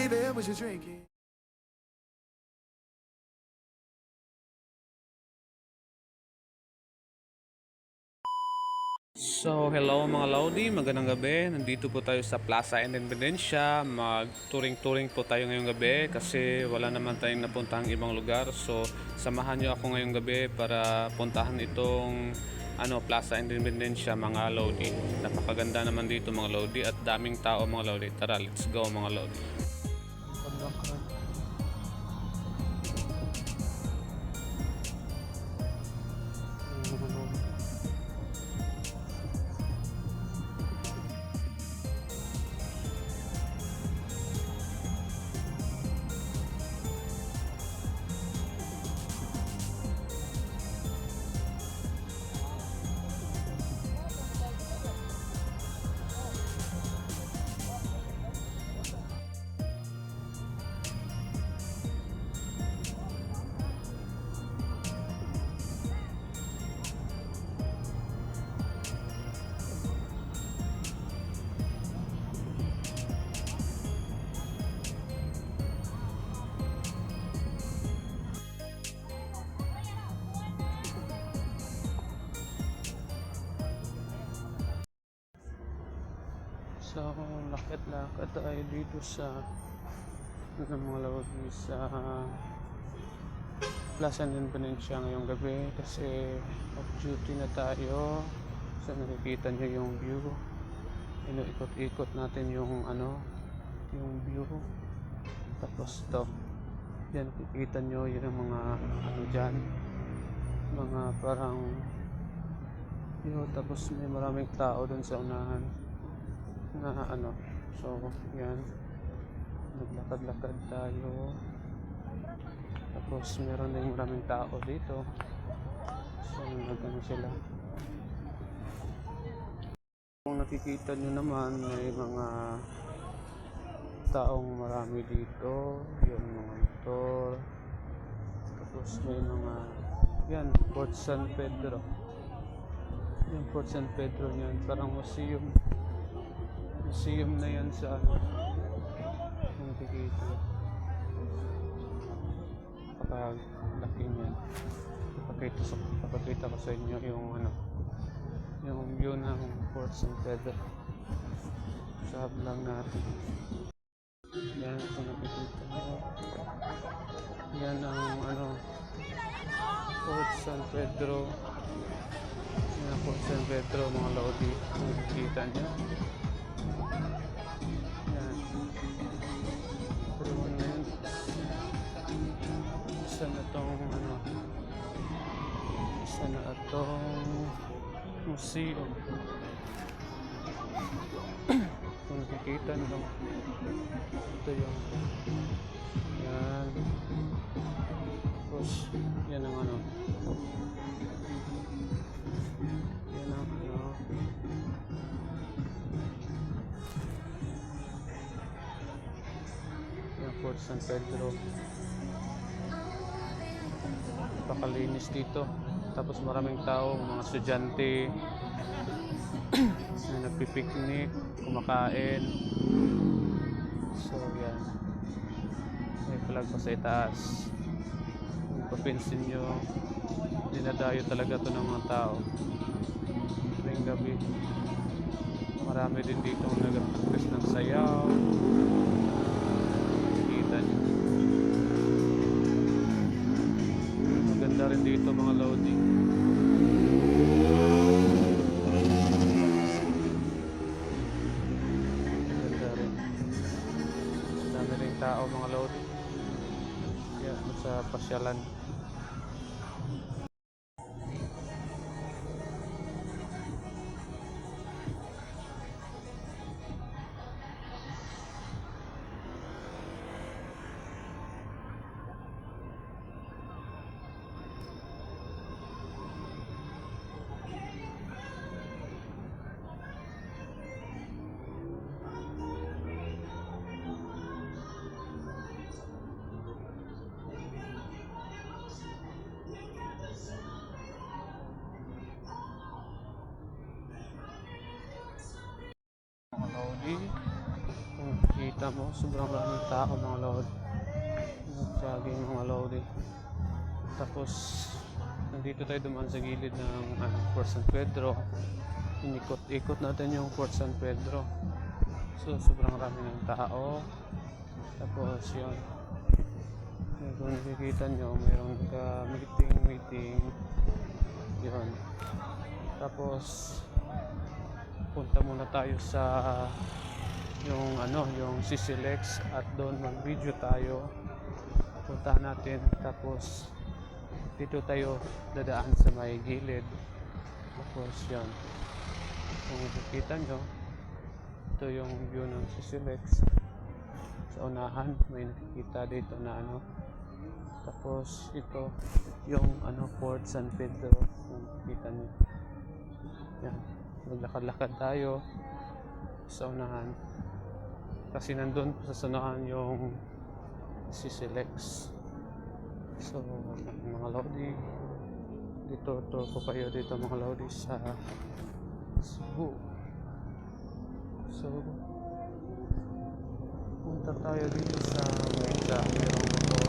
leaving what you're drinking. So, hello mga Lodi, magandang gabi. Nandito po tayo sa Plaza Independencia. Mag-touring-touring po tayo ngayong gabi kasi wala naman tayong napuntahang ibang lugar. So, samahan nyo ako ngayong gabi para puntahan itong Plaza Independencia mga Lodi. Napakaganda naman dito mga Lodi at daming tao mga Lodi. Tara, let's go mga Lodi. So, lakad-lakad tayo dito sa mga Lodi sa Plaza Independencia ngayong gabi kasi off duty na tayo. So, nakikita nyo yung view. Ikot-ikot natin yung view. Tapos to, yan nakikita nyo yung mga dyan, mga parang yun. Tapos may maraming tao dun sa unahan na so yan, naglakad-lakad tayo. Tapos meron din maraming tao dito, so sila. Kung nakikita nyo naman, may mga taong marami dito, yung mga motor. Tapos may mga yan, Port San Pedro. Yung Port San Pedro yan, parang museum na yan sa yung nakikita. Laki niyan. Papakita ko sa inyo yung view ng Port San Pedro. Sab lang natin. Yan kung nakikita nyo. Yan ang Port San Pedro. Yan ang Port San Pedro mga Lodi. Kung nakikita nyo. Isa na itong museum. Kung nakikita nyo, ito yung yan. Tapos yan ang yan ang yan, Port San Pedro. Napakalinis dito. Tapos maraming tao, mga estudyante na nagpipiknik, kumakain. So yan, may flag pa sa itaas. Kung papinsin nyo, dinadayo talaga to ng mga tao tuwing gabi. Marami din dito nag-practice ng sayaw. Kita nyo, maganda rin dito mga Lodi. Maganda rin, dami rin tao mga Lodi. Yan, sa pasyalan. Lodi, Kung kita mo, sobrang raming tao mga lodi. Nag-jogging mga lodi. Tapos, nandito tayo dumaan sa gilid ng Fort San Pedro. Inikot-ikot natin yung Fort San Pedro. So, sobrang rami ng tao. Tapos, yun. Kung nakikita nyo, mayroong meeting. Yun. Tapos, punta muna tayo sa yung CCLEX at doon mag-video tayo. Puntahan natin. Tapos, dito tayo dadaan sa may gilid. Tapos, yun. Kung nakikita nyo, ito yung view ng CCLEX. Sa unahan, may nakikita dito na Tapos, ito, yung Fort San Pedro. Kung nakikita nyo. Yan. Maglakad-lakad tayo sa unahan. Kasi nandun sa unahan yung CCLEX. So, mga lodi, dito tour ko kayo dito mga lodi sa Cebu. So, punta tayo dito sa Mega. Merong motor.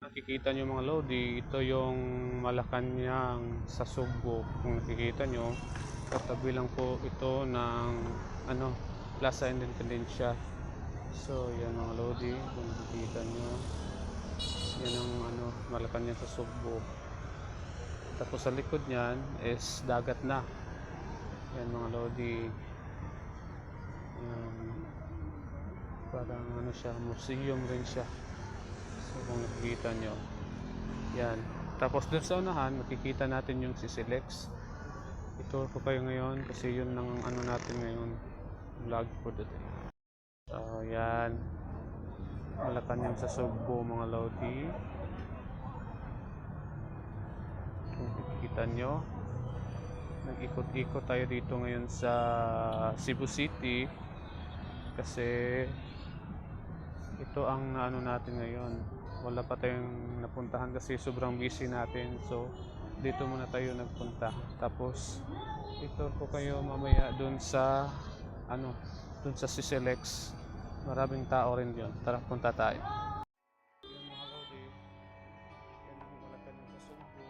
Nakikita nyo mga lodi, ito yung Malacanang sa Subo. Kung nakikita nyo, katabi lang po ito ng Plaza Independencia. So yan mga lodi, kung nakikita nyo, yan ang Malacanang sa Subo. Tapos sa likod nyan is dagat na. Yan mga lodi. Parang siya, museum rin siya. So kung nakikita nyo, yan. Tapos dun sa unahan, makikita natin yung CCLEX. Ito ko kayo ngayon kasi yun ang natin ngayon, vlog for the day. So yan, Malacanang sa Subo mga lodi. Kung nakikita nyo, nag-ikot-ikot tayo dito ngayon sa Cebu City kasi ito ang natin ngayon. Wala pa tayong napuntahan kasi sobrang busy natin. So dito muna tayo nagpunta. Tapos ito ko kayo mamaya doon sa doon sa CCLEX. Maraming tao rin diyon. Tara, punta tayo. Yan mga lodi. Yan ang Malacanang sa Subo.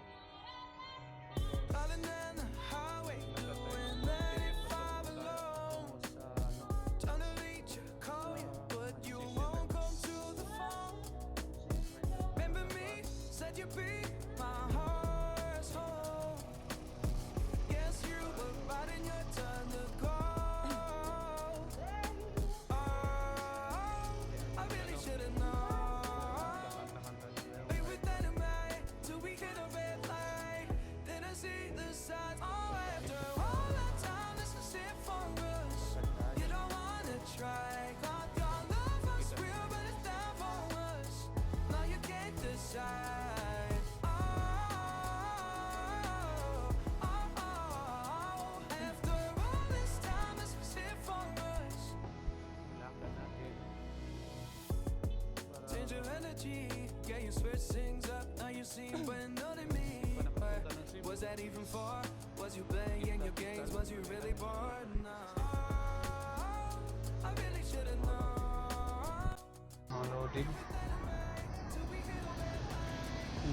Yeah, you switch things up, now you seem brand new to me. Was that even for? Was you playing your games? Was you really bored? No, I really should've known. Mga lodi,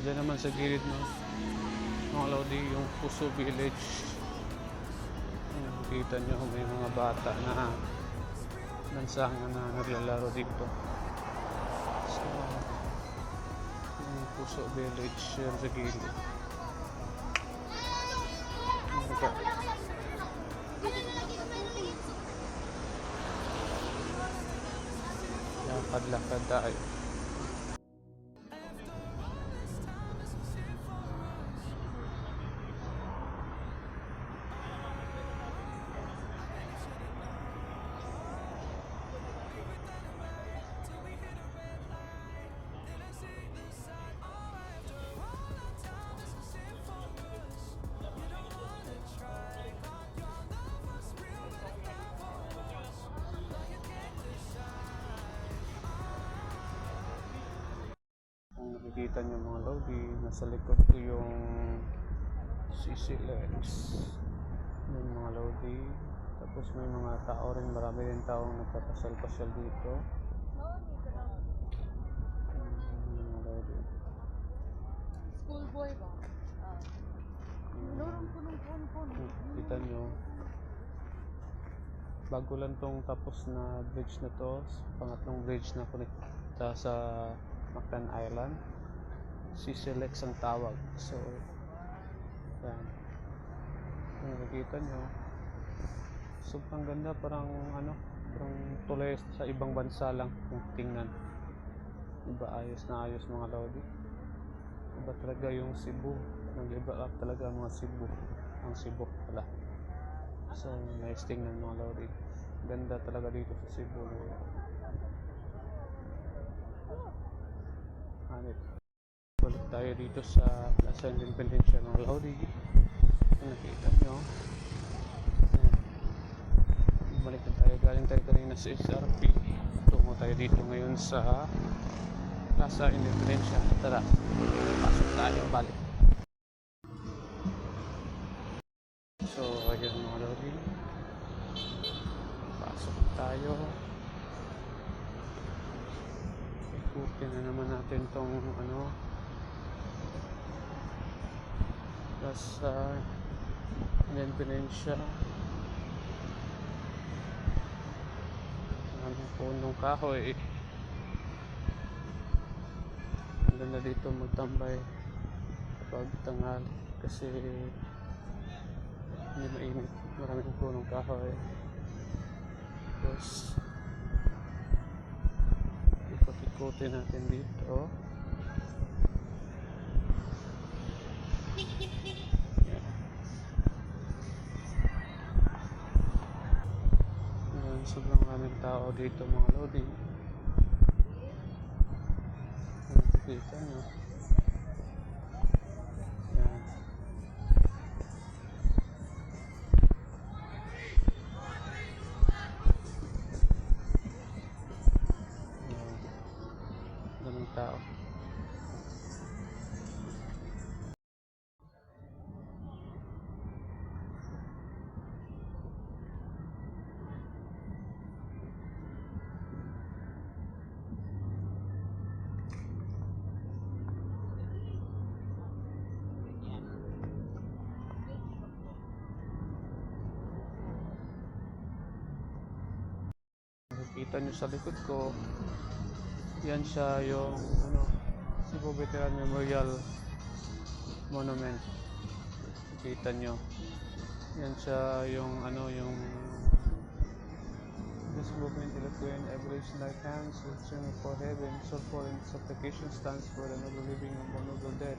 diyan naman sa gilid mga lodi, yung Puso Village. Kita nyo may mga bata na lansangan na naglalaro dito. So yung Puso Village yan sa gilid. Lakad-lakad tayo. Nakikita nyo mga lodi, nasa likod ko yung CCLX. Yung mga lodi. Tapos may mga tao rin, marami rin taong nagpapasal-pasal dito. Mga lodi. Schoolboy ba? Lorong punong-punong. Kita nyo, bago lang tong tapos na bridge na to, pangatlong bridge na connecta sa Mactan Island. CCLX ang tawag. So, yan. Kung nakikita nyo, sobrang ganda, parang parang tulay sa ibang bansa lang kung tingnan. Diba, ayos na ayos mga lodi. Iba talaga yung Cebu. Nag-iba up talaga ang mga Cebu. Ang Cebu pala. So, nice tingnan mga lodi. Ganda talaga dito sa Cebu. Hanip. Balik tayo dito sa Plaza Independencia mga lodi. Kung nakita nyo. Ayan. Balik na tayo. Galing tayo kanina sa SRP. Tungo tayo dito ngayon sa Plaza Independencia. Tara, pasok tayo, balik. So, ayun mga lodi. Pasok tayo. Ikutin na naman natin tong Plaza Independencia. Maraming punong kahoy. Ang ganda dito magtambay kapag tanghali kasi hindi mainit, maraming punong kahoy. Tapos ikot-ikotin natin dito. Yan, sobrang maraming tao dito mga lodi. Nakikita nyo. Yan. Daming tao. Nakikita nyo sa likod ko, yan siya yung Cebu Veteran Memorial Monument. Nakikita nyo, yan siya yung yung this movement between average life hands reaching for heaven, so for in supplication stands for the noble living and the noble dead,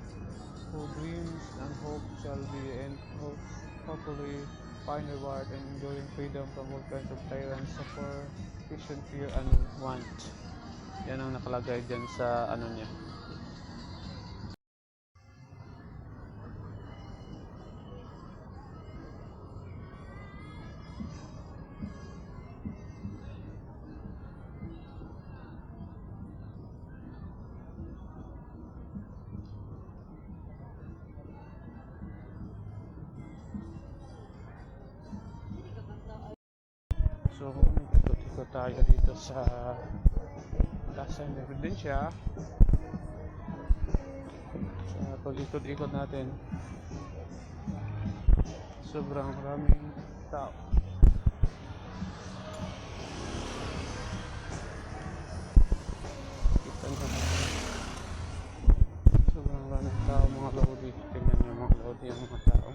who dreams and hope shall be and hope hopefully find reward and enduring freedom from all kinds of tyrants, suffer, vision, fear, and want. Yan ang nakalagay dyan sa niya. So, ikot-ikot tayo dito sa Plaza Independencia. Sa pag-ikot-ikot natin, sobrang maraming tao. Kita nyo, sobrang maraming tao mga lodi. Tingnan nyo mga lodi ang mga tao.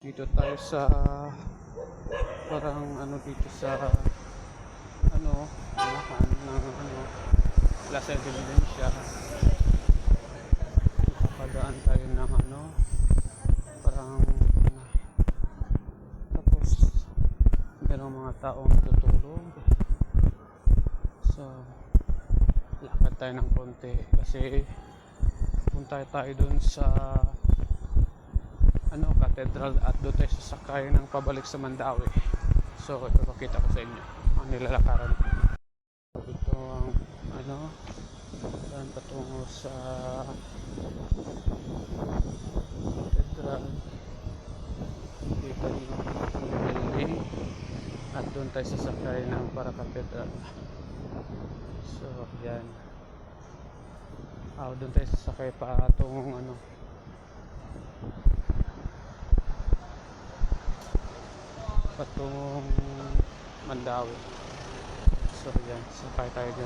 Dito tayo sa parang ano dito sa ano, unahan ng ano, Plaza Independencia. Nakapadaan tayo ng ano, parang tapos merong mga taong tutulog. So lakad tayo ng konti kasi punta tayo dun sa ano, cathedral at doon tayo sasakay ng pabalik sa Mandawi. So ipapakita ko sa inyo ang nilalakaran. Ito ang ano, saan patungo sa cathedral. Dito yung Lily at doon tayo sasakay ng para cathedral. So yan, doon tayo sasakay patungong ano, patungong Mandawi. So yan, sakay tayo dyan.